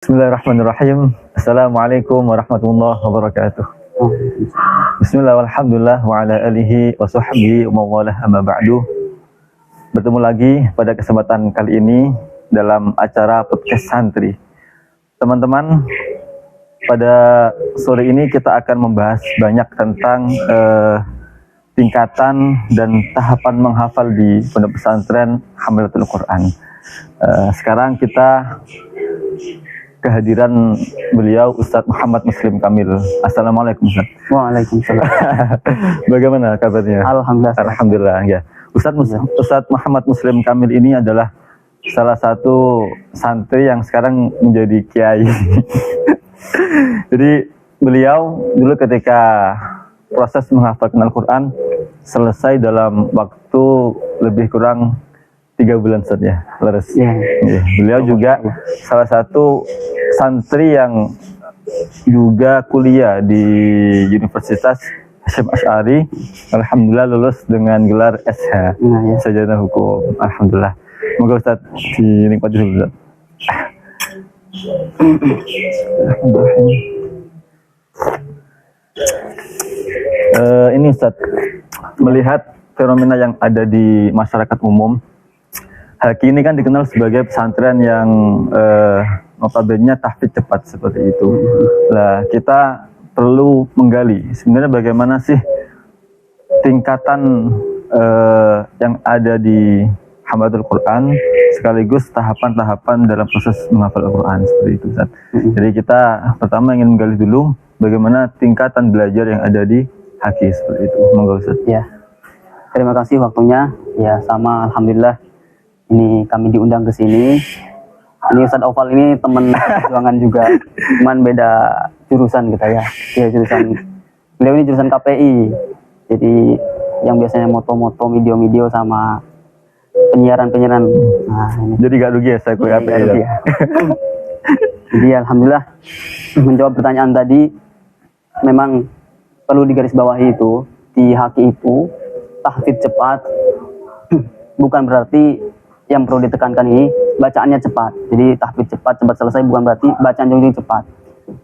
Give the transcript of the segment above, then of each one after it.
Bismillahirrahmanirrahim. Assalamualaikum warahmatullahi wabarakatuh. Bismillah walhamdulillah wa ala alihi wa sahbihi wa mawalah amma ba'du. Bertemu lagi pada kesempatan kali ini dalam acara podcast santri. Teman-teman, pada sore ini kita akan membahas banyak tentang tingkatan dan tahapan menghafal di pondok pesantren Hamilatul Quran. Sekarang kita kehadiran beliau Ustadz Muhammad Muslim Kamil. Assalamualaikum Ustadz. Waalaikumsalam. Bagaimana kabarnya? Alhamdulillah. Alhamdulillah ya. Ustadz Muhammad Muslim Kamil ini adalah salah satu santri yang sekarang menjadi kiai. Jadi beliau dulu ketika proses menghafalkan Al-Quran selesai dalam waktu lebih kurang 3 bulan saja, leres. Beliau juga salah satu santri yang juga kuliah di Universitas Hasyim Asy'ari. Alhamdulillah lulus dengan gelar SH, Sarjana Hukum. Alhamdulillah. Semoga Ustaz dinikmati dulu, Ustaz. Ini Ustaz, melihat fenomena yang ada di masyarakat umum, Haki ini kan dikenal sebagai pesantren yang notabene tahfidz cepat seperti itu. Lah, kita perlu menggali sebenarnya bagaimana sih tingkatan yang ada di Hamilatul Quran sekaligus tahapan-tahapan dalam proses menghafal Al-Quran seperti itu, Ustaz. Jadi kita pertama ingin menggali dulu bagaimana tingkatan belajar yang ada di Haki seperti itu. Monggo, Ustaz. Ya. Terima kasih waktunya. Ya, sama alhamdulillah ini kami diundang ke sini. Ini Ustadz Oval ini teman perjuangan juga, cuman beda jurusan kita ya. Ya, jurusan beliau ini jurusan KPI. Jadi yang biasanya moto-moto video-video sama penyiaran-penyiaran. Nah, ini. Jadi gak rugi ya saya kuliah KPI ya. Jadi alhamdulillah menjawab pertanyaan tadi, memang perlu digarisbawahi itu di Haki itu tahfidz cepat bukan berarti yang perlu ditekankan ini bacaannya cepat. Jadi tahfidz cepat selesai bukan berarti bacaan juga cepat.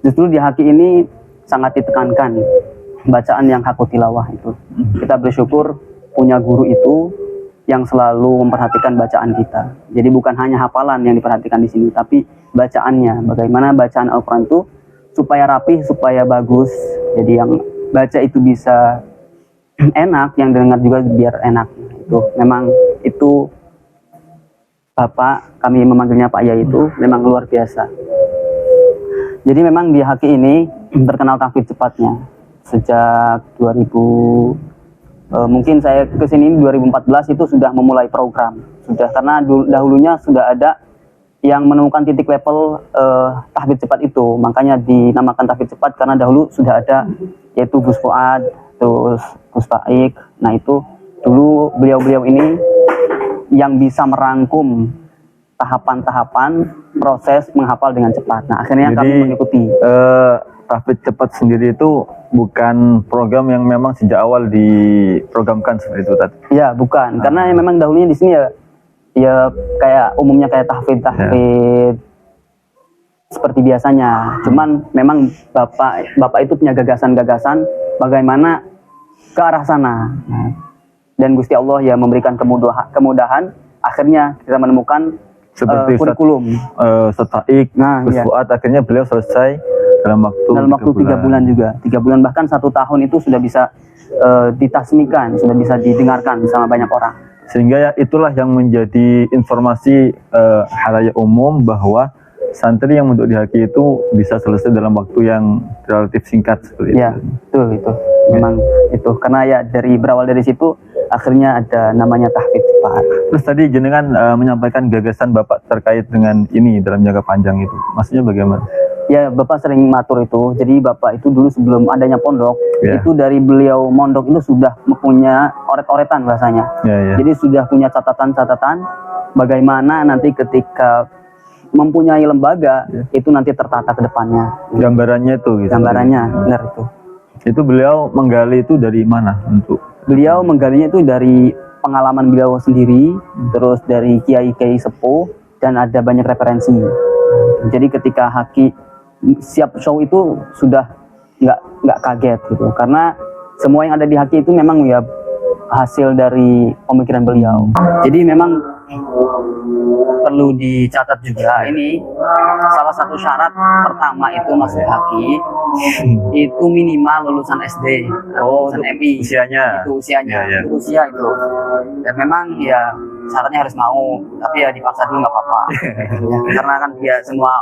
Justru di Haki ini sangat ditekankan bacaan yang haqqut tilawah itu. Kita bersyukur punya guru itu yang selalu memperhatikan bacaan kita. Jadi bukan hanya hafalan yang diperhatikan di sini, tapi bacaannya. Bagaimana bacaan Al-Quran itu supaya rapih, supaya bagus. Jadi yang baca itu bisa enak, yang dengar juga biar enak. Itu memang itu Bapak, kami memanggilnya Pak Yai itu memang luar biasa. Jadi memang di Haki ini terkenal tahfidz cepatnya sejak 2000, mungkin saya kesini 2014 itu sudah memulai program. Sudah, karena dahulunya sudah ada yang menemukan titik level tahfidz cepat itu, makanya dinamakan tahfidz cepat karena dahulu sudah ada yaitu Gus Fuad, terus Gus Faik. Nah itu dulu beliau-beliau ini yang bisa merangkum tahapan-tahapan proses menghafal dengan cepat. Nah akhirnya jadi, kami mengikuti. Tahfidz cepat sendiri itu bukan program yang memang sejak awal diprogramkan seperti itu tadi. Ya bukan, karena memang dahulunya di sini ya kayak umumnya kayak tahfidz seperti biasanya. Cuman memang bapak itu punya gagasan-gagasan bagaimana ke arah sana. Dan Gusti Allah ya memberikan kemudahan, akhirnya kita menemukan seperti kurikulum. Ustadz Faik, Gus Fuad, akhirnya beliau selesai dalam waktu 3 bulan juga. 3 bulan bahkan 1 tahun itu sudah bisa ditasmikan, sudah bisa didengarkan sama banyak orang. Sehingga ya itulah yang menjadi informasi halayak umum bahwa santri yang untuk di Haki itu bisa selesai dalam waktu yang relatif singkat seperti ya, itu. Betul itu. Memang itu karena ya berawal dari situ akhirnya ada namanya tahfidz cepat. Terus tadi jenengan menyampaikan gagasan Bapak terkait dengan ini dalam jangka panjang itu. Maksudnya bagaimana? Ya, Bapak sering matur itu. Jadi Bapak itu dulu sebelum adanya pondok, itu dari beliau mondok itu sudah mempunyai oret-oretan bahasanya. Jadi sudah punya catatan-catatan bagaimana nanti ketika mempunyai lembaga itu nanti tertata ke depannya. Gambarannya itu gitu. Gambarannya, benar itu. Itu beliau menggali itu dari mana untuk? Beliau menggalinya itu dari pengalaman beliau sendiri, terus dari kiai-kiai sepuh, dan ada banyak referensi. Jadi ketika Haki siap show itu sudah nggak kaget gitu, karena semua yang ada di Haki itu memang ya hasil dari pemikiran beliau. Jadi memang perlu dicatat juga, ini salah satu syarat pertama itu masuk Haki itu minimal lulusan SD atau lulusan MI. Usianya. Itu usianya, Ya, ya. itu usia itu. Dan memang ya syaratnya harus mau, tapi ya dipaksa dulu nggak apa-apa. Ya, karena kan dia semua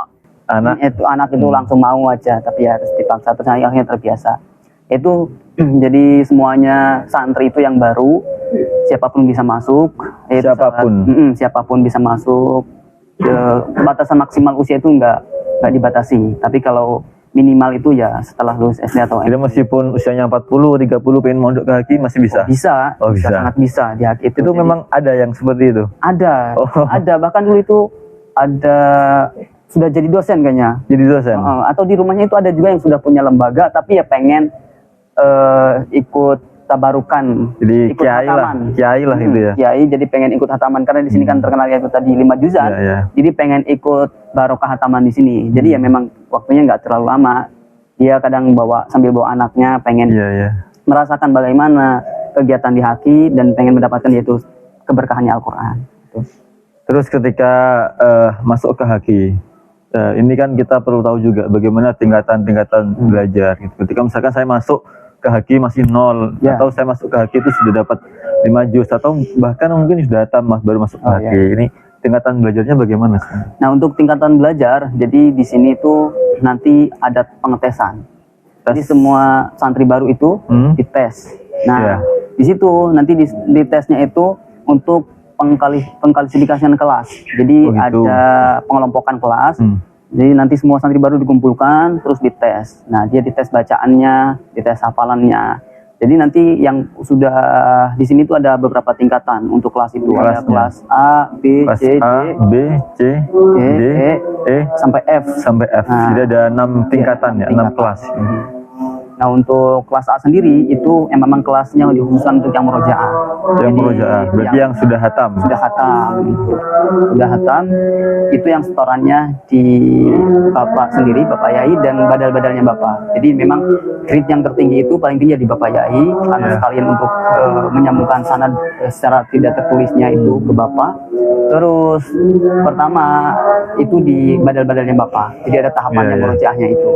anak itu langsung mau aja, tapi ya harus dipaksa, terus akhirnya terbiasa. Itu jadi semuanya santri itu yang baru, siapapun bisa masuk. Siapapun bisa masuk. Batasan maksimal usia itu nggak dibatasi, tapi kalau minimal itu ya setelah lulus SD atau Jadi meskipun usianya 40, 30 pengen mondok ke Haki masih bisa? Bisa, bisa, sangat bisa di Haki itu. Itu memang ada yang seperti itu? Ada, ada, bahkan dulu itu ada sudah jadi dosen kayaknya. Jadi dosen? Atau di rumahnya itu ada juga yang sudah punya lembaga, tapi ya pengen ikut tabarukan, jadi ikut kiai lah itu ya. Kiai, jadi pengen ikut hataman karena di sini kan terkenal ya itu tadi 5 juzan. Jadi pengen ikut barokah hataman di sini. Jadi ya memang waktunya nggak terlalu lama. Dia kadang sambil bawa anaknya, pengen merasakan bagaimana kegiatan di Haki dan pengen mendapatkan yaitu keberkahannya Al-Quran. Terus ketika masuk ke Haki, ini kan kita perlu tahu juga bagaimana tingkatan belajar. Gitu. Ketika misalkan saya masuk ke Haki masih 0, atau saya masuk ke Haki itu sudah dapat 5 juz, atau bahkan mungkin sudah hatam baru masuk ke Haki. Ini tingkatan belajarnya bagaimana sih? Nah, untuk tingkatan belajar, jadi di sini itu nanti ada pengetesan. Jadi semua santri baru itu dites. Nah, di situ nanti di tesnya itu untuk pengklasifikasian kelas. Jadi ada pengelompokan kelas. Jadi nanti semua santri baru dikumpulkan terus dites. Nah, dia dites bacaannya, dites hafalannya. Jadi nanti yang sudah di sini tuh ada beberapa tingkatan untuk kelas itu. Ada kelas A, B, C, D, E sampai F. Nah, jadi ada 6 tingkatan ya, 6 kelas. Nah, untuk kelas A sendiri itu memang kelasnya dikhususkan untuk yang murojaah. Yang murojaah, berarti yang sudah hatam. Sudah hatam, gitu. Sudah hatam, itu yang setorannya di Bapak sendiri, Bapak Yai, dan badal-badalnya Bapak. Jadi memang grade yang tertinggi itu paling tinggi di Bapak Yai, karena sekalian untuk menyambungkan sanad secara tidak tertulisnya itu ke Bapak. Terus pertama itu di badal-badalnya Bapak. Jadi ada tahapannya murojaahnya itu.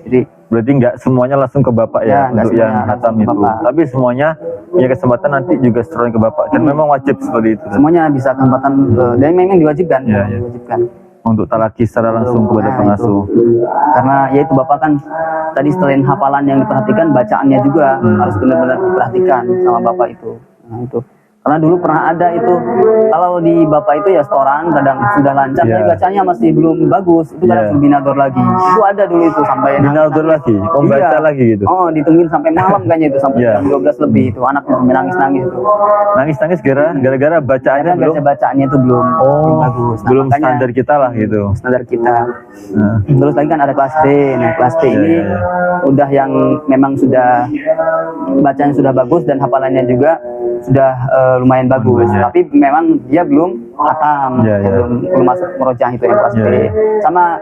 Jadi berarti nggak semuanya langsung ke Bapak ya untuk yang hatam itu, tapi semuanya punya kesempatan nanti juga setoran ke Bapak, dan memang wajib seperti itu. Semuanya bisa kesempatan dan memang diwajibkan, diwajibkan untuk talaki secara langsung kepada pengasuh. Karena ya itu Bapak kan tadi selain hafalan yang diperhatikan, bacaannya juga harus benar-benar diperhatikan sama Bapak itu. Nah, itu karena dulu pernah ada itu, kalau di Bapak itu ya setoran kadang sudah lancar, tapi bacanya masih belum bagus, itu kadang binador lagi. Itu ada dulu itu sampai binador lagi, membaca lagi gitu. Oh, ditungguin sampai malam kayaknya itu, sampai jam 12 lebih itu, anaknya sampai nangis-nangis itu. Nangis-nangis gara-gara bacaannya belum. Bacaannya itu belum bagus. Nah, belum standar kita lah gitu. Standar kita. Terus lagi kan ada kelas D. Nah, kelas D ini udah yang memang sudah bacanya sudah bagus dan hafalannya juga sudah lumayan bagus, tapi memang dia belum hatam, belum masuk murojaah itu yang kelas B. Sama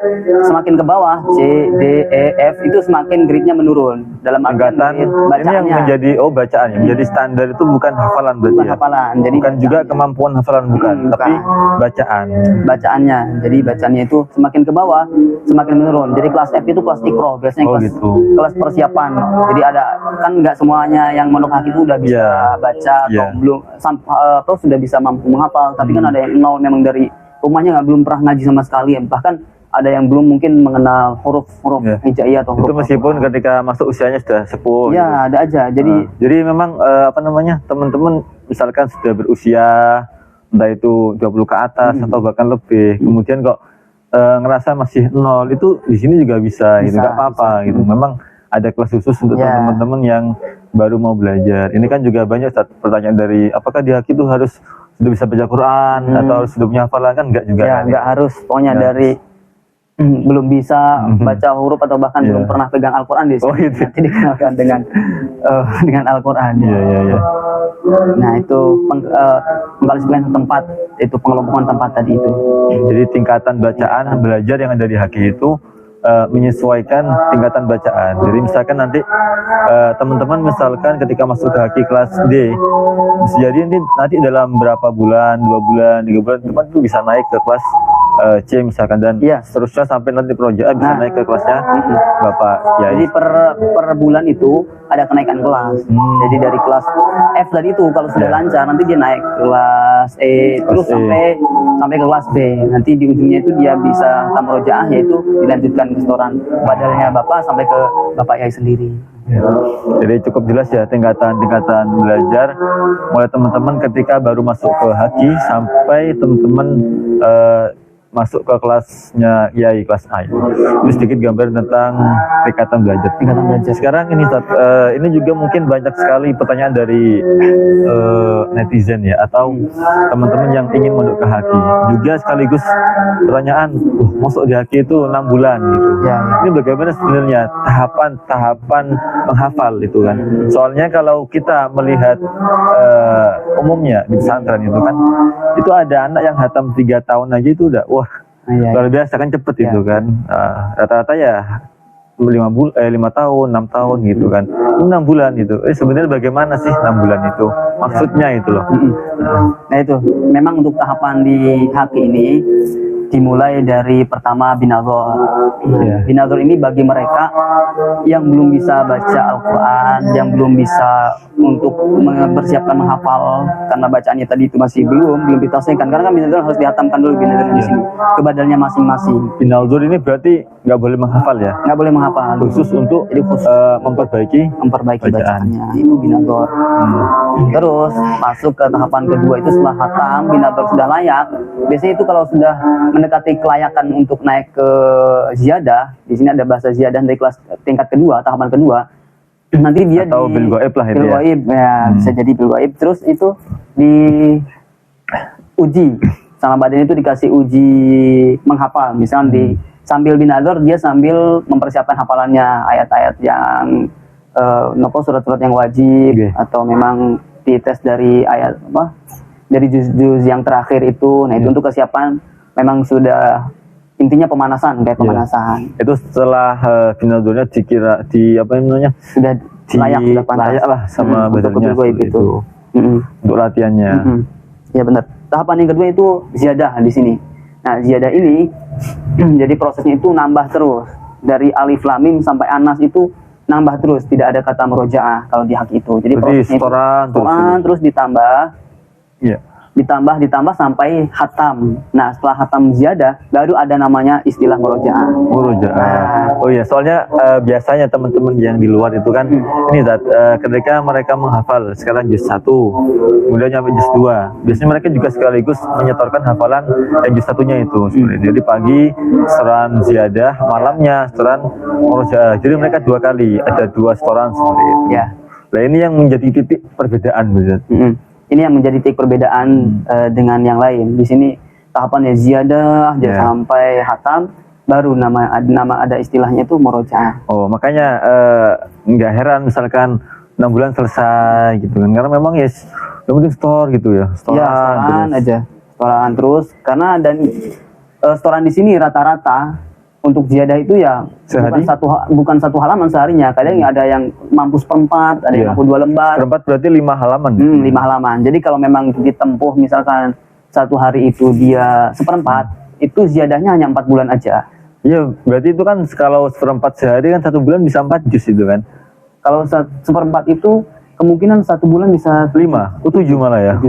semakin ke bawah C, D, E, F itu semakin grade-nya menurun dalam artian ini yang menjadi bacaan yang menjadi standar itu bukan hafalan berarti. Bukan hafalan, jadi bukan juga kemampuan hafalan tapi bacaannya. Jadi bacaannya itu semakin ke bawah semakin menurun. Jadi kelas F itu kelas ikro, biasanya kelas persiapan. Jadi ada kan nggak semuanya yang mondok Haki itu udah bisa baca atau belum atau sudah bisa mampu menghafal, tapi kan ada yang nol memang dari rumahnya belum pernah ngaji sama sekali, bahkan ada yang belum mungkin mengenal huruf hijaiyah atau huruf. Itu meskipun ketika masuk usianya sudah sepuh. Ya, gitu. Ada aja. Jadi memang teman-teman misalkan sudah berusia entah itu 20 ke atas atau bahkan lebih, kemudian kok ngerasa masih nol, itu di sini juga bisa gitu, nggak apa-apa gitu. Memang ada kelas khusus untuk teman-teman yang baru mau belajar. Ini kan juga banyak pertanyaan dari apakah di Haki itu harus sudah bisa baca Quran atau harus sudah punya hafalan, kan enggak juga. Ya, enggak harus. Pokoknya belum bisa baca huruf atau bahkan belum pernah pegang Al-Quran di sini. Oh, gitu. Nanti dikenalkan dengan dengan Al-Quran. Iya. Nah itu pengklasifikasian tempat, itu pengelompokan tempat tadi itu. Jadi tingkatan bacaan belajar yang ada di HQ itu menyesuaikan tingkatan bacaan. Jadi misalkan nanti teman-teman misalkan ketika masuk ke HQ kelas D, bisa jadi nanti dalam berapa bulan, 2 bulan, 3 bulan, teman tuh bisa naik ke kelas C misalkan, dan seterusnya sampai nanti proyek A bisa naik ke kelasnya Bapak Kiai. Jadi per bulan itu ada kenaikan kelas. Jadi dari kelas F tadi itu kalau sudah lancar nanti dia naik kelas E terus sampai ke kelas B. Nanti di ujungnya itu dia bisa tamrojaah, yaitu dilanjutkan ke setoran badalnya Bapak sampai ke Bapak Kiai sendiri. Jadi cukup jelas ya tingkatan-tingkatan belajar mulai teman-teman ketika baru masuk ke HQ sampai teman-teman masuk ke kelasnya Kiai kelas A. Ini sedikit gambar tentang tingkatan belajar. Sekarang ini ini juga mungkin banyak sekali pertanyaan dari netizen ya, atau teman-teman yang ingin masuk ke HQ. Juga sekaligus pertanyaan, masuk di HQ itu 6 bulan gitu. Ini bagaimana sebenarnya tahapan menghafal itu kan? Soalnya kalau kita melihat umumnya di pesantren itu kan, itu ada anak yang hatam 3 tahun aja itu udah luar biasa kan, cepet itu kan. Rata-rata ya 5 tahun, 6 tahun gitu kan. 6 bulan gitu. Sebenarnya bagaimana sih 6 bulan itu? Maksudnya itu loh. Nah itu memang untuk tahapan di HQ ini dimulai dari pertama binadhor. Binadhor ini bagi mereka yang belum bisa baca Al-Quran, yang belum bisa untuk mempersiapkan menghafal karena bacaannya tadi itu masih belum ditaksirkan, karena kan binadhor harus dihatamkan dulu binadhor di sini ke badannya masing-masing. Binadhor ini berarti nggak boleh menghafal ya? Nggak boleh menghafal. Khusus untuk memperbaiki bacaannya, itu binadhor. Terus masuk ke tahapan kedua itu setelah hatam, binadhor sudah layak. Biasanya itu kalau sudah mendekati kelayakan untuk naik ke ziyadah, di sini ada bahasa ziyadah dari kelas tingkat kedua, tahapan kedua. Nanti dia atau bil gaib lah itu bil gaib ya, bisa jadi bil gaib. Terus itu diuji sama badan, itu dikasih uji menghafal. Misalnya sambil binadhor dia sambil mempersiapkan hafalannya, ayat-ayat yang surat-surat yang wajib, atau memang dites dari ayat dari juz-juz yang terakhir itu. Nah itu untuk kesiapan memang sudah intinya pemanasan, kayak pemanasan. Itu setelah binadhornya dikira sudah layak lah sama badannya itu. Untuk latihannya. Ya benar. Tahapan yang kedua itu ziyadah di sini. Nah ziyadah ini jadi prosesnya itu nambah terus dari alif lam mim sampai anas itu nambah terus, tidak ada kata murojaah kalau di HQ itu. Jadi prosesnya setoran terus ditambah sampai hatam. Nah setelah hatam ziyadah baru ada namanya istilah murojaah. Oh iya, soalnya biasanya teman-teman yang di luar itu kan ini ketika mereka menghafal sekarang juz 1, kemudian nyampe juz 2, biasanya mereka juga sekaligus menyetorkan hafalan yang juz 1-nya itu. Jadi pagi setoran ziyadah, malamnya setoran murojaah. Jadi mereka 2 kali, ada 2 setoran seperti itu. Nah ini yang menjadi titik perbedaan, Ini yang menjadi titik perbedaan dengan yang lain. Di sini tahapannya ziyadah sampai hatam, baru ada istilahnya itu murojaah. Oh, makanya nggak heran misalkan 6 bulan selesai gitu kan, karena memang yang penting store gitu ya. Setoran terus karena setoran di sini rata-rata untuk ziyadah itu ya bukan satu halaman seharinya. Kadang ada yang mampu seperempat, ada yang mampu 2 lembar. Seperempat berarti 5 halaman. 5 halaman. Jadi kalau memang ditempuh misalkan 1 hari itu dia seperempat, itu ziyadahnya hanya 4 bulan aja. Iya, berarti itu kan kalau seperempat sehari kan 1 bulan bisa 4 juz itu kan. Kalau seperempat itu kemungkinan 1 bulan bisa 5, 7 malah ya.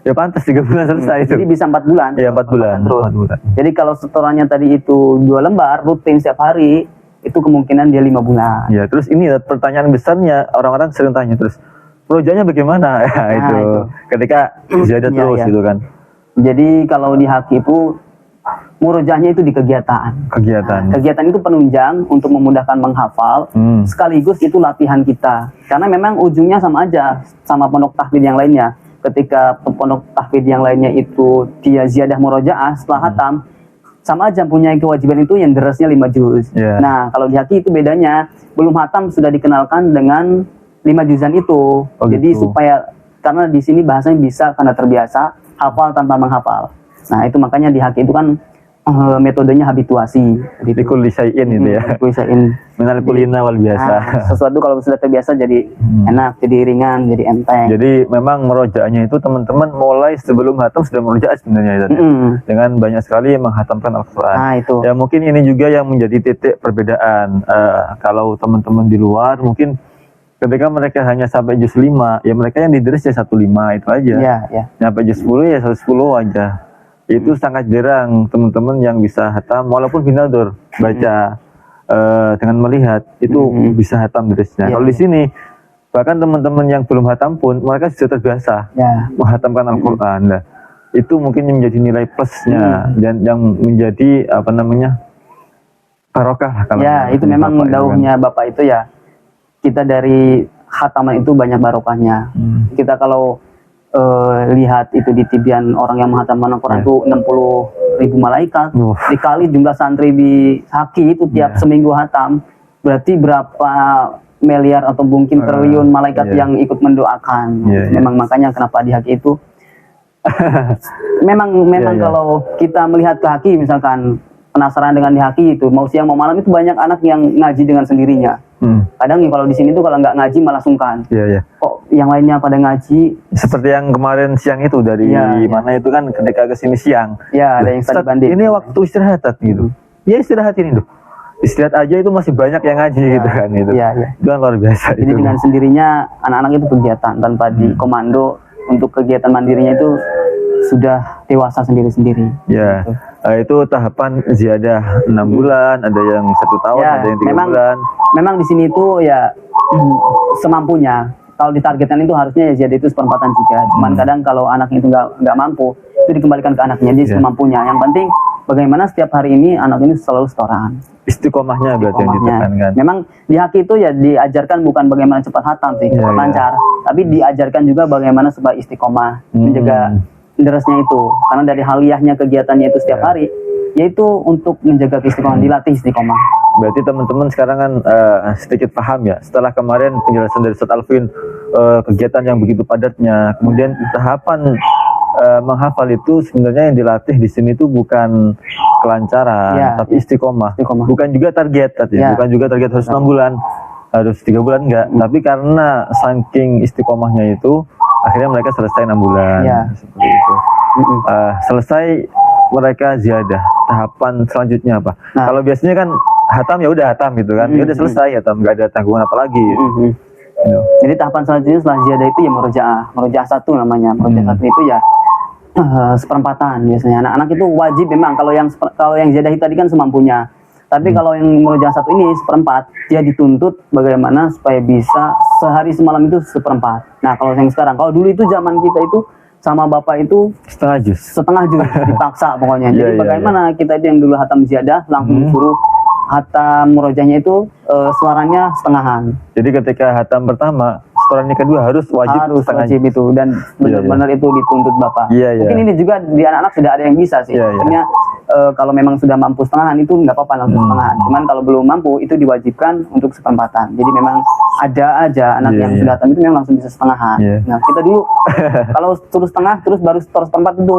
Ya pantas 3 bulan selesai itu. Jadi bisa 4 bulan. Iya 4 bulan. Terus. 4 bulan. Jadi kalau setorannya tadi itu 2 lembar rutin setiap hari, itu kemungkinan dia 5 bulan. Ya terus ini pertanyaan besarnya, orang-orang sering tanya terus, proyeknya bagaimana? Itu ketika ziyadah terus gitu kan. Jadi kalau di HQ itu murojaahnya itu di kegiatan. Kegiatan itu penunjang untuk memudahkan menghafal, sekaligus itu latihan kita. Karena memang ujungnya sama aja sama pondok tahfidz yang lainnya. Ketika pondok tahfidz yang lainnya itu dia ziyadah murojaah setelah hatam, sama aja punya kewajiban itu yang derasnya 5 juz. Iya. Nah, kalau di haki itu bedanya, belum hatam sudah dikenalkan dengan 5 juzan itu. Oh, Jadi gitu. supaya, karena di sini bahasanya bisa karena terbiasa, hafal tanpa menghafal. Nah, itu makanya di haki itu kan metodenya habituasi. Gitu. Likul syai'in itu ya. Kuisain. Minal kulina wal biasa. Nah, sesuatu kalau sudah terbiasa jadi enak, jadi ringan, jadi enteng. Jadi memang merojaahnya itu teman-teman mulai sebelum hatam sudah merojaah sebenarnya itu. Dengan banyak sekali menghatamkan Al-Quran. Nah, itu. Ya mungkin ini juga yang menjadi titik perbedaan. Kalau teman-teman di luar mungkin ketika mereka hanya sampai juz 5, ya mereka yang didris ya 1/5 itu aja. Iya, iya. Sampai juz 10 ya 1/10 aja. Itu sangat jarang teman-teman yang bisa hatam walaupun binadur baca dengan melihat itu bisa hatam drisnya. Iya, Kalau di sini bahkan teman-teman yang belum hatam pun mereka sudah terbiasa Ya. menghatamkan Al-Quran. Nah, itu mungkin yang menjadi nilai plusnya dan yang menjadi apa namanya barokah lah kalau Ya, itu memang Bapak itu kan. dauhnya Bapak itu ya. Kita dari khataman itu banyak barokahnya. Kita kalau lihat itu di tibian orang yang menghatamkan Al-Quran itu 60.000 malaikat. Dikali jumlah santri di haki itu tiap seminggu hatam, berarti berapa miliar atau mungkin triliun malaikat yang ikut mendoakan. Memang makanya kenapa di haki itu memang kalau kita melihat ke haki, misalkan penasaran dengan di haki itu mau siang mau malam itu banyak anak yang ngaji dengan sendirinya. Kadang ya kalau di sini tuh kalau nggak ngaji malah sungkan. Kok yang lainnya pada ngaji? Seperti yang kemarin siang itu dari mana itu kan ketika ke sini siang. Ya, ada yang tadi Ustadz, banding. ini waktu istirahat gitu. Ya istirahat ini loh. Istirahat aja itu masih banyak yang ngaji gitu kan itu. Itu kan luar biasa. Jadi itu. dengan sendirinya anak-anak itu kegiatan tanpa dikomando, untuk kegiatan mandirinya itu sudah dewasa sendiri-sendiri. Ya, itu tahapan ziyadah 6 bulan, ada yang 1 tahun, ada yang 3 bulan. Memang di sini itu ya semampunya. Kalau ditargetkan itu harusnya ya ziyadah itu seperempatan juga. Cuman kadang kalau anaknya itu nggak mampu, itu dikembalikan ke anaknya jadi semampunya. Yang penting bagaimana setiap hari ini anak ini selalu setoran. Istiqomahnya berarti yang ditekankan. Memang di haki itu ya diajarkan bukan bagaimana cepat hatam sih, cepat lancar, tapi diajarkan juga bagaimana supaya istiqomah, menjaga derasnya itu. Karena dari haliyahnya kegiatannya itu setiap hari, yaitu untuk menjaga istiqomah, dilatih istiqomah. Berarti teman-teman sekarang kan sedikit paham ya, setelah kemarin penjelasan dari Ustadz Alvin, kegiatan yang begitu padatnya, kemudian tahapan menghafal itu sebenarnya yang dilatih di sini itu bukan kelancaran, tapi istiqomah. Bukan juga target tadi, bukan juga target harus 6 bulan, harus 3 bulan enggak, tapi karena saking istiqomahnya itu akhirnya mereka selesai 6 bulan. Seperti itu. Selesai mereka ziyadah, tahapan selanjutnya apa? Kalau biasanya kan hatam ya udah hatam gitu kan, ya udah selesai hatam, nggak ada tanggungan apa lagi. Jadi tahapan selanjutnya setelah ziyadah itu ya murojaah 1 namanya. Murojaah 1 itu ya seperempatan biasanya. Anak-anak itu wajib memang kalau yang ziyadah itu tadi kan semampunya. Tapi kalau yang murojaah 1 ini seperempat, dia dituntut bagaimana supaya bisa sehari semalam itu seperempat. Nah, kalau yang sekarang, kalau dulu itu zaman kita itu sama bapak itu setengah juz dipaksa pokoknya. Jadi bagaimana kita itu yang dulu hatam ziyadah langsung disuruh hatam murojaahnya itu suaranya setengahan. Jadi ketika hatam pertama, setoran kedua harus wajib itu dan benar-benar itu dituntut bapak. Mungkin ini juga di anak-anak sudah ada yang bisa sih. Artinya kalau memang sudah mampu setengahan itu nggak apa-apa langsung setengahan. Cuman kalau belum mampu itu diwajibkan untuk seperempatan. Jadi memang ada aja anak yang sudah hatam itu memang langsung bisa setengahan. Nah kita dulu kalau terus setengah terus baru setor seperempat itu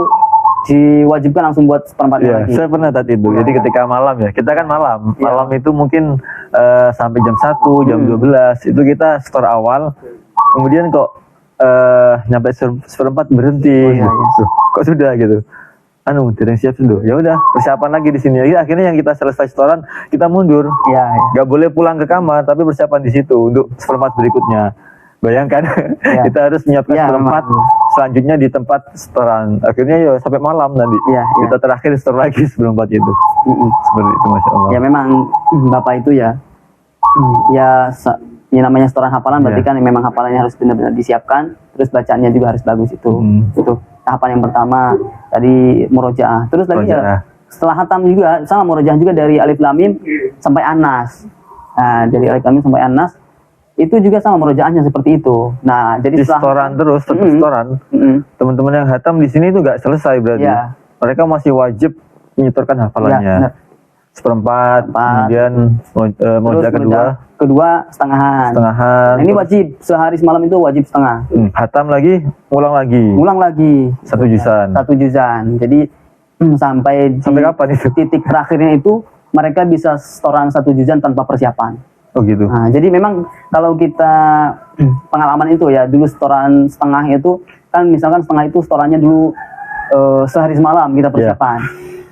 diwajibkan langsung buat seperempatnya lagi. Saya pernah tadi itu. Jadi ketika malam ya, kita kan malam itu mungkin sampai jam 1, jam 12 itu kita setor awal. Kemudian kok nyampe seperempat berhenti. Kok sudah gitu? Tidak siap sudah. Ya udah, persiapan lagi di sini. Akhirnya yang kita selesai setoran, kita mundur. Gak boleh pulang ke kamar, tapi persiapan di situ untuk seperempat berikutnya. Bayangkan, kita harus menyiapkan seperempat selanjutnya di tempat setoran. Akhirnya ya sampai malam nanti. Kita terakhir setor lagi seperempat itu. Seperti itu, Masya Allah. Ya memang Bapak itu ya namanya setoran hafalan berarti kan memang hafalannya harus benar-benar disiapkan, terus bacaannya juga harus bagus itu. Itu tahapan yang pertama tadi murojaah. Terus lagi ya setelah hatam juga sama murojaah juga dari alif lam mim sampai anas. Nah, dari alif lam mim sampai anas itu juga sama murojaahnya seperti itu. Nah, jadi setoran terus, tetap setoran. Teman-teman yang hatam di sini itu nggak selesai berarti. Mereka masih wajib menyetorkan hafalannya. benar. Seperempat, kemudian moja kedua setengahan. setengahan. Nah, ini wajib sehari semalam itu wajib setengah. Hatam lagi, Ulang lagi satu juzan. Jadi sampai Kapan itu? titik terakhirnya itu mereka bisa setoran 1 juzan tanpa persiapan. Oh gitu. Nah, jadi memang kalau kita pengalaman itu ya, dulu setoran setengah itu kan, misalkan setengah itu setorannya dulu sehari semalam kita persiapan.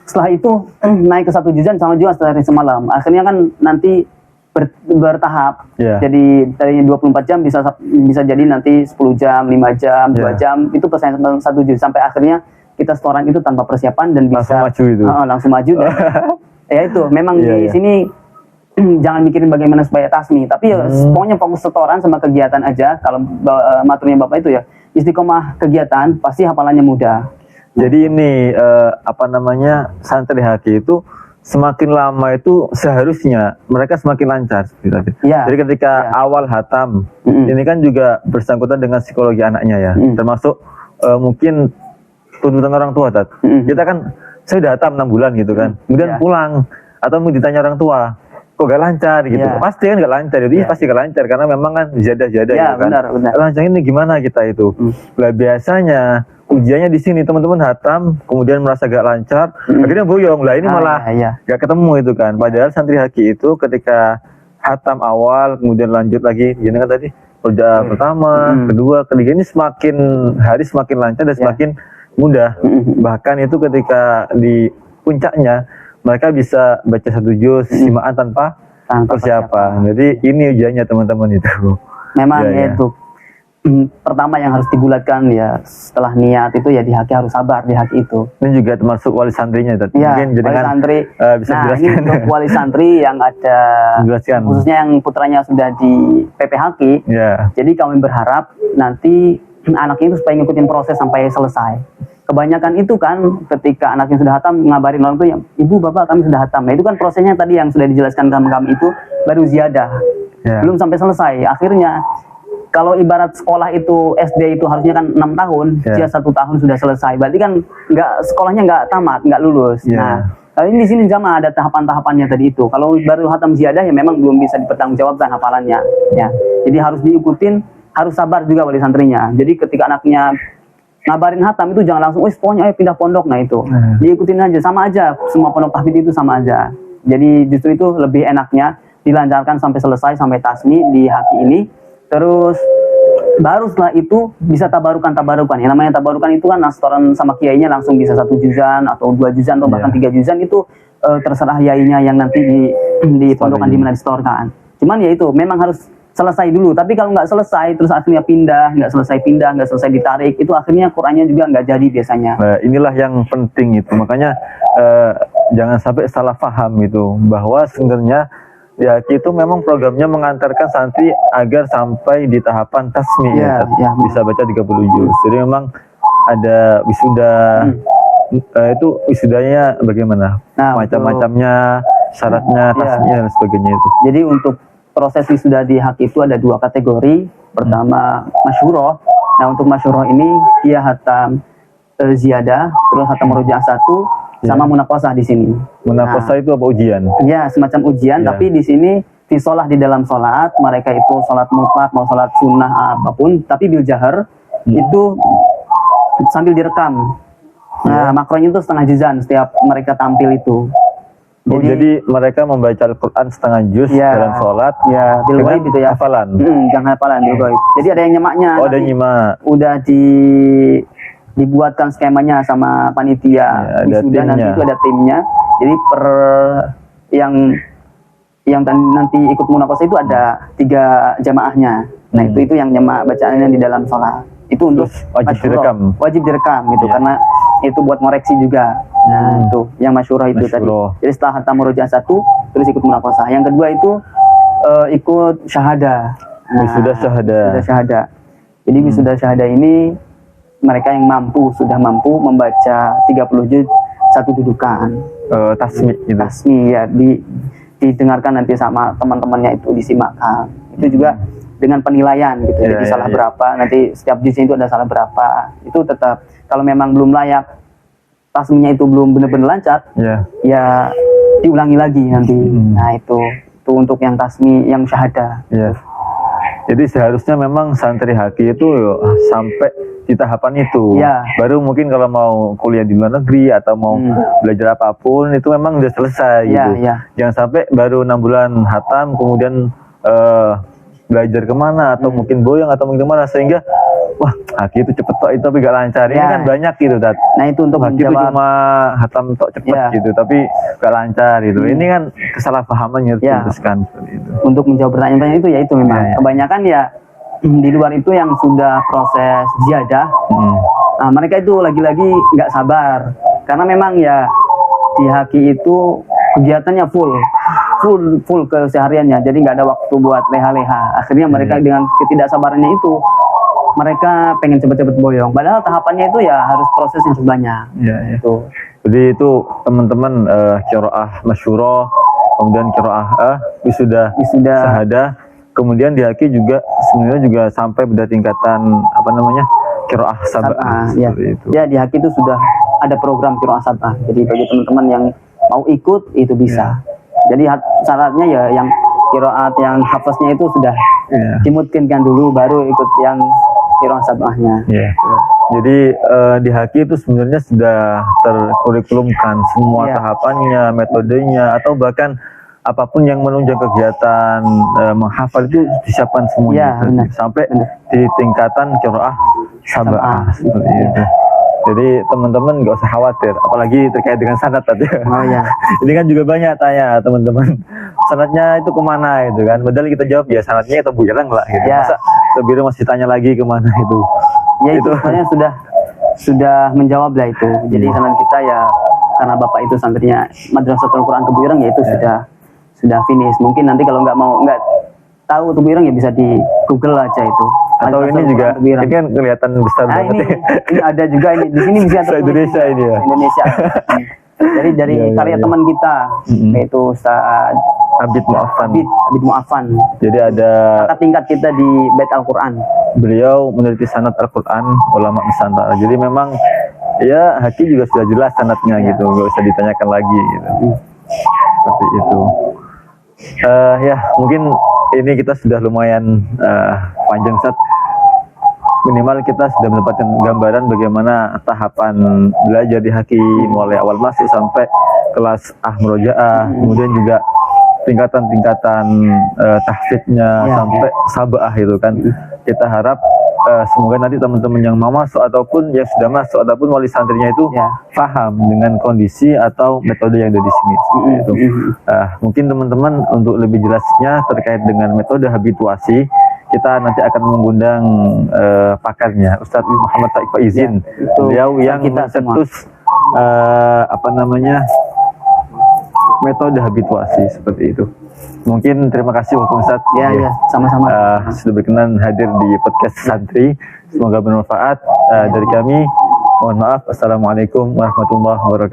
Setelah itu naik ke 1 juzan sama juga sehari semalam. Akhirnya kan nanti bertahap. Jadi tadinya 24 jam bisa jadi nanti 10 jam, 5 jam, 2 jam, itu persen 1 juz, sampai akhirnya kita setoran itu tanpa persiapan dan bisa langsung maju dan ya itu memang di sini jangan mikirin bagaimana supaya tasmi, tapi ya pokoknya fokus setoran sama kegiatan aja. Kalau maturnya Bapak itu ya istiqomah kegiatan, pasti hafalannya mudah. Jadi ini santri haki itu semakin lama itu seharusnya mereka semakin lancar. Jadi ketika awal hatam, ini kan juga bersangkutan dengan psikologi anaknya ya, termasuk mungkin tuntutan orang tua. Kita kan, saya udah hatam 6 bulan gitu kan, kemudian pulang atau mau ditanya orang tua, kok gak lancar gitu, pasti kan gak lancar, jadi pasti gak lancar karena memang kan jadah gitu kan. Benar. Lancar ini gimana kita itu? Lah biasanya ujiannya di sini teman-teman hatam, kemudian merasa gak lancar, akhirnya boyong. Lah ini malah gak ketemu itu kan. Padahal santri haki itu ketika hatam awal, kemudian lanjut lagi, gini kan tadi, roja pertama, kedua, ketiga, ini semakin hari semakin lancar dan semakin mudah. Bahkan itu ketika di puncaknya mereka bisa baca 1 juz simaan tanpa persiapan. Jadi ini ujiannya teman-teman itu. Memang itu pertama yang harus dibulatkan ya, setelah niat itu ya di haki harus sabar di haki itu. Ini juga termasuk wali santrinya itu. Mungkin wali santri. Bisa nah, dijelaskan. ini untuk wali santri yang ada khususnya yang putranya sudah di PP haki. Jadi kami berharap nanti anaknya itu supaya ngikutin proses sampai selesai. Kebanyakan itu kan ketika anaknya sudah hatam ngabarin orang tua, ibu bapak kami sudah hatam. Nah itu kan prosesnya tadi yang sudah dijelaskan kami itu baru ziyadah, belum sampai selesai. Akhirnya kalau ibarat sekolah itu SD itu harusnya kan 6 tahun, dia 1 tahun sudah selesai. Berarti kan sekolahnya nggak tamat, nggak lulus. Nah kalau ini di sini jamaah ada tahapan-tahapannya tadi itu. Kalau baru hatam ziyadah ya memang belum bisa dipertanggungjawabkan hafalannya. Ya, jadi harus diikutin, harus sabar juga wali santrinya. Jadi ketika anaknya ngabarin hatam itu jangan langsung, pokoknya ayo pindah pondok. Nah itu diikutin aja, sama aja, semua pondok tahfidz itu sama aja. Jadi justru itu lebih enaknya dilancarkan sampai selesai, sampai tasmi di haki ini. Terus baru setelah itu bisa tabarukan. Yang namanya tabarukan itu kan setoran sama kiainya langsung bisa 1 juzan atau 2 juzan atau bahkan 3 juzan, itu terserah yainya yang nanti di pondokan di mana disetorkan. Cuman ya itu memang harus selesai dulu. Tapi kalau nggak selesai terus akhirnya nggak selesai ditarik, itu akhirnya Qur'annya juga nggak jadi biasanya. Nah, inilah yang penting itu. Makanya jangan sampai salah paham itu, bahwa sebenarnya ya itu memang programnya mengantarkan santri agar sampai di tahapan tasmi bisa baca 30 juz. Jadi memang ada wisuda. Itu wisudanya bagaimana? Macam-macamnya, syaratnya, tasminya dan sebagainya itu. Jadi untuk proses wisuda di haki itu ada 2 kategori. Pertama masyhuroh. Nah untuk masyhuroh ini dia hatam ziyadah, terus hatam murojaah 1 sama munaqashah di sini. Munaqashah itu apa, ujian? Ya, semacam ujian, tapi di sini fisolah di dalam sholat, mereka itu sholat mutlak mau sholat sunnah apapun, tapi bil jahar itu sambil direkam. Nah, makronya itu setengah juzan setiap mereka tampil itu. Jadi mereka membaca Al-Quran setengah juz dalam sholat, bil ghaib itu ya. Hafalan. Jangan hafalan bil ghaib. Jadi ada yang nyemaknya. Ada nyimak. Udah dibuatkan skemanya sama panitia wisuda, nanti itu ada timnya. Jadi yang nanti ikut munaqashah itu ada 3 jamaahnya. Nah itu yang nyemak bacaannya di dalam sholat. Itu untuk wajib direkam gitu, karena itu buat ngoreksi juga. Nah itu yang masyhurah itu tadi. Jadi setelah hatam murojaah 1 terus ikut munaqashah. Yang kedua itu ikut syahadah. Wisuda syahadah. Jadi wisuda syahadah ini mereka yang sudah mampu membaca 30 juz 1 dudukan. Tasmi gitu. Tasmi ya, didengarkan nanti sama teman-temannya, itu disimakkan. Itu juga dengan penilaian gitu. Jadi salah berapa, nanti setiap juznya itu ada salah berapa. Itu tetap kalau memang belum layak tasminya itu belum benar-benar lancar, Ya. ya diulangi lagi nanti. Nah itu untuk yang tasmi yang syahadah. Ya. Jadi seharusnya memang santri haki itu sampai di tahapan itu. Ya. Baru mungkin kalau mau kuliah di luar negeri atau mau belajar apapun itu memang udah selesai Ya, gitu. ya. Jangan sampai baru 6 bulan hatam kemudian belajar kemana atau mungkin boyong atau mungkin kemana sehingga wah haki itu cepet tok itu tapi gak lancar. Ini Ya. kan banyak gitu Tat. Nah itu untuk Haki itu menjawab cuma hatam tok cepet Ya. gitu tapi gak lancar gitu. Ini kan kesalahpahaman yang Ya. terputuskan seperti itu. untuk menjawab pertanyaan itu ya itu memang Ya, ya. kebanyakan ya di luar itu yang sudah proses ziyadah. Nah, mereka itu lagi-lagi nggak sabar karena memang ya di haki itu kegiatannya full kesehariannya, jadi nggak ada waktu buat leha-leha. Akhirnya mereka dengan ketidaksabarannya itu mereka pengen cepet-cepet boyong, padahal tahapannya itu ya harus proses yang sebanyak. Ya, ya. Itu Jadi itu teman-teman qiraah masyhurah, kemudian qiraah wisuda wisuda. syahadah, kemudian di haki juga sebenarnya juga sampai pada tingkatan apa namanya qiraah sab'ah Ya. seperti itu. Ya di haki itu sudah ada program qiraah sab'ah. Jadi bagi teman-teman yang mau ikut itu bisa. Jadi syaratnya ya yang qiraat yang hafaznya itu sudah Ya. dimungkinkan dulu baru ikut yang qiraah sab'ahnya. Ya. Jadi di haki itu sebenarnya sudah terkurikulumkan semua Ya. tahapannya, metodenya atau bahkan apapun yang menunjang kegiatan menghafal itu disiapkan Ya, semuanya benar. sampai Benar. di tingkatan qiraah sab'ah Sab'ah. seperti Ya. itu. Jadi teman-teman nggak usah khawatir, apalagi terkait dengan sanad tadi. Oh ya. Ini kan juga banyak tanya teman-teman, sanadnya itu kemana itu kan? Padahal kita jawab ya sanadnya itu Buyerang lah gitu. Ya. Masa Tebiru masih tanya lagi kemana itu? Ya itu sebenarnya sudah menjawab lah itu. Jadi saran kita ya karena bapak itu santrinya Madrasatul Quran Tebuireng ya itu sudah finish. Mungkin nanti kalau nggak tahu Tebuireng ya bisa di Google aja itu. Atau ini Madrasatul juga, Quran Tebuireng. ini kan kelihatan besar Nah banget ini, ya. ini ada juga ini di sini bisa tertulis Indonesia juga. ini ya. Indonesia. Jadi dari Iya, iya, karya iya. teman kita yaitu Ustaz Abid Mu'afan. Abid Mu'afan. Jadi ada Kakak tingkat kita di Bait Al-Quran. beliau meneliti sanad Al-Quran ulama Nusantara. Jadi memang ya haki juga sudah jelas sanadnya Ya. gitu, nggak usah ditanyakan lagi gitu. Seperti itu. Ya mungkin ini kita sudah lumayan panjang Ustaz. Minimal kita sudah mendapatkan gambaran bagaimana tahapan belajar di haki mulai awal masuk sampai kelas murojaah, kemudian juga tingkatan-tingkatan tahfidnya Ya, sampai sabah itu kan. Kita harap semoga nanti teman-teman yang mau masuk ataupun yang sudah masuk ataupun wali santrinya itu Ya. paham dengan kondisi atau metode yang ada di sini. Seperti itu. Mungkin teman-teman untuk lebih jelasnya terkait dengan metode habituasi, kita nanti akan mengundang pakarnya Ustadz Muhammad Taib Faizin. Ya, itu Beliau yang kita semua. mencetus metode habituasi seperti itu. Mungkin terima kasih untuk Ustadz Ya, sama-sama. sudah berkenan hadir di podcast santri. Semoga bermanfaat. Dari kami mohon maaf. Assalamualaikum warahmatullahi wabarakatuh.